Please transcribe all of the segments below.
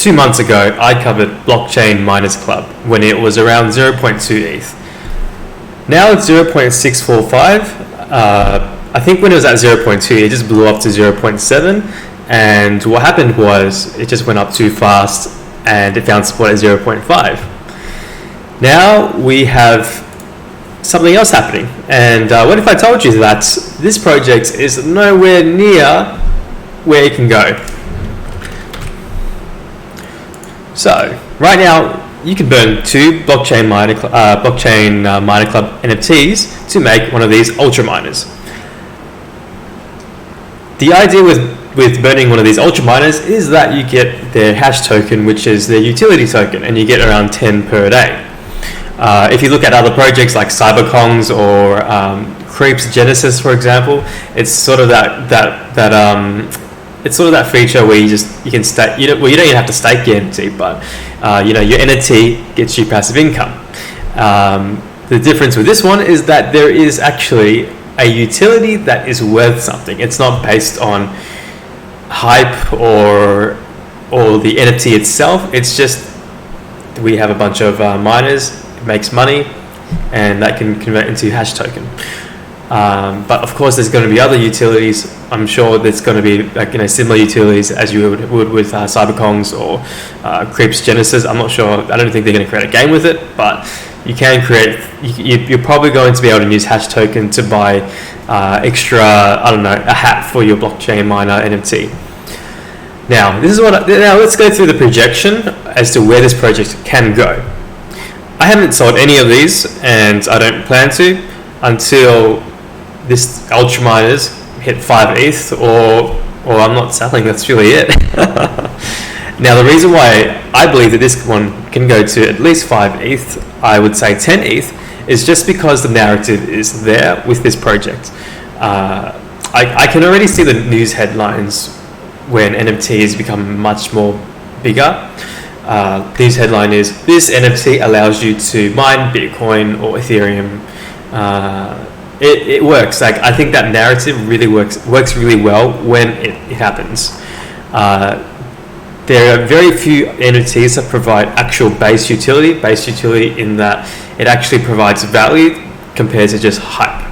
2 months ago, I covered Blockchain Miners Club when it was around 0.2 ETH. Now it's 0.645. I think when it was at 0.2, it just blew up to 0.7. And what happened was it just went up too fast and it found support at 0.5. Now we have something else happening. And what if I told you that this project is nowhere near where it can go? So right now you can burn 2 blockchain miner club NFTs to make one of these ultra miners. The idea with burning one of these ultra miners is that you get their hash token, which is their utility token, and you get around 10 per day. If you look at other projects like Cyberkongs or Creeps Genesis, for example, it's sort of it's sort of that feature where you can stake. You don't even have to stake your NFT, but your NFT gets you passive income. The difference with this one is that there is actually a utility that is worth something. It's not based on hype or the NFT itself. It's just we have a bunch of miners, it makes money, and that can convert into hash token. But of course, there's going to be other utilities. I'm sure there's going to be similar utilities as you would with Cyberkongs or Creeps Genesis. I'm not sure. I don't think they're going to create a game with it, but you can create. You're probably going to be able to use hash token to buy extra. A hat for your blockchain miner NFT. Now, now let's go through the projection as to where this project can go. I haven't sold any of these, and I don't plan to until this ultra miners hit 5 ETH or I'm not selling. That's really it. Now the reason why I believe that this one can go to at least 5 ETH, I would say 10 ETH, is just because the narrative is there with this project. I can already see the news headlines when NFTs become much more bigger. News headline is, this NFT allows you to mine Bitcoin or Ethereum. It works. I think that narrative really works really well when it happens. There are very few NFTs that provide actual base utility in that it actually provides value compared to just hype.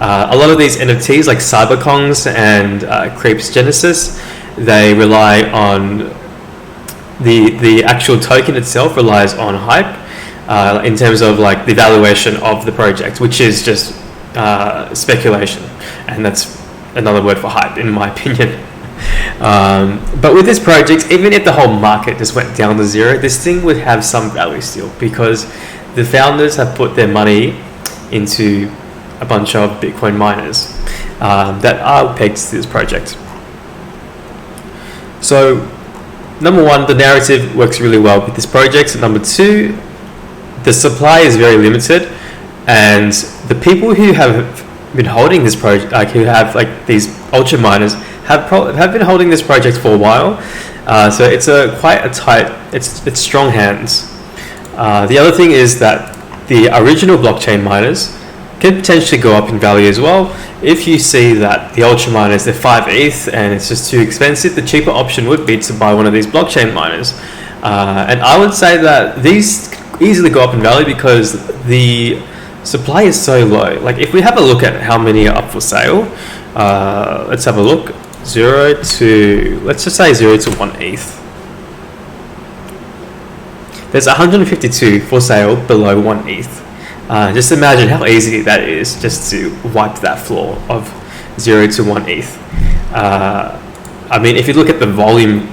A lot of these NFTs like Cyberkongs and Creeps Genesis, they rely on the actual token itself relies on hype in terms of like the valuation of the project, which is just speculation, and that's another word for hype in my opinion. But with this project, even if the whole market just went down to zero, this thing would have some value still, because the founders have put their money into a bunch of Bitcoin miners that are pegged to this project. So number one, the narrative works really well with this project. Number two, the supply is very limited, and the people who have been holding this project, like who have like these ultra miners, have been holding this project for a while. So it's quite a tight, it's strong hands. The other thing is that the original blockchain miners can potentially go up in value as well. If you see that the ultra miners, they're 5 ETH and it's just too expensive, the cheaper option would be to buy one of these blockchain miners. And I would say that these easily go up in value because the supply is so low. Like if we have a look at how many are up for sale, let's have a look. Let's just say 0 to 1 ETH. There's 152 for sale below 1 ETH. Just imagine how easy that is just to wipe that floor of 0 to 1 ETH. I mean, if you look at the volume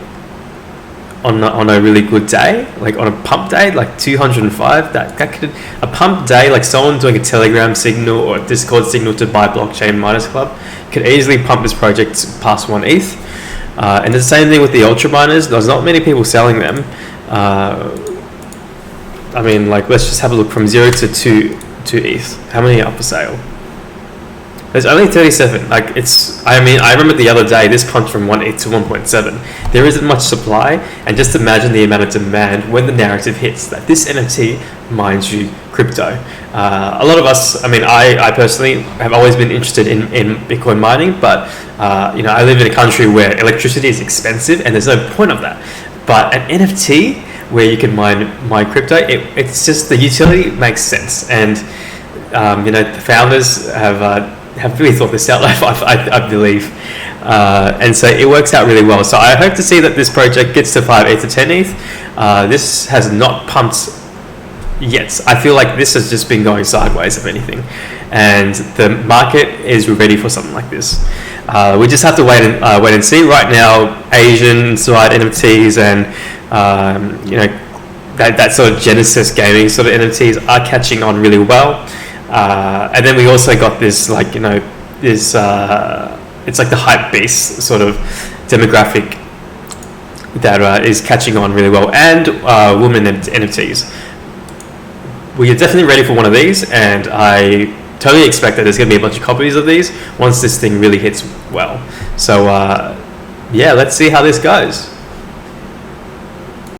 on a really good day, like on a pump day, like 205, that could, a pump day, like someone doing a Telegram signal or a Discord signal to buy Blockchain Miners Club could easily pump this project past 1 ETH. And the same thing with the ultra miners. There's not many people selling them. I mean, like, let's just have a look from 0 to 2 ETH. How many are up for sale? There's only 37. Like, I remember the other day, this pumped from 1 ETH to 1.7. There isn't much supply, and just imagine the amount of demand when the narrative hits that this NFT mines you crypto. A lot of us, I personally have always been interested in Bitcoin mining, but I live in a country where electricity is expensive, and there's no point of that. But an NFT where you can mine crypto, it's just the utility makes sense, and the founders have really thought this out. I believe, and so it works out really well. So I hope to see that this project gets to 5 ETH to 10 ETH. This has not pumped yet. I feel like this has just been going sideways, if anything, and the market is ready for something like this. We just have to wait and see. Right now, Asian side NFTs and that sort of Genesis gaming sort of NFTs are catching on really well. And then we also got this it's like the hype beast sort of demographic that is catching on really well, and women NFTs. We are definitely ready for one of these, and I totally expect that there's going to be a bunch of copies of these once this thing really hits well. So let's see how this goes.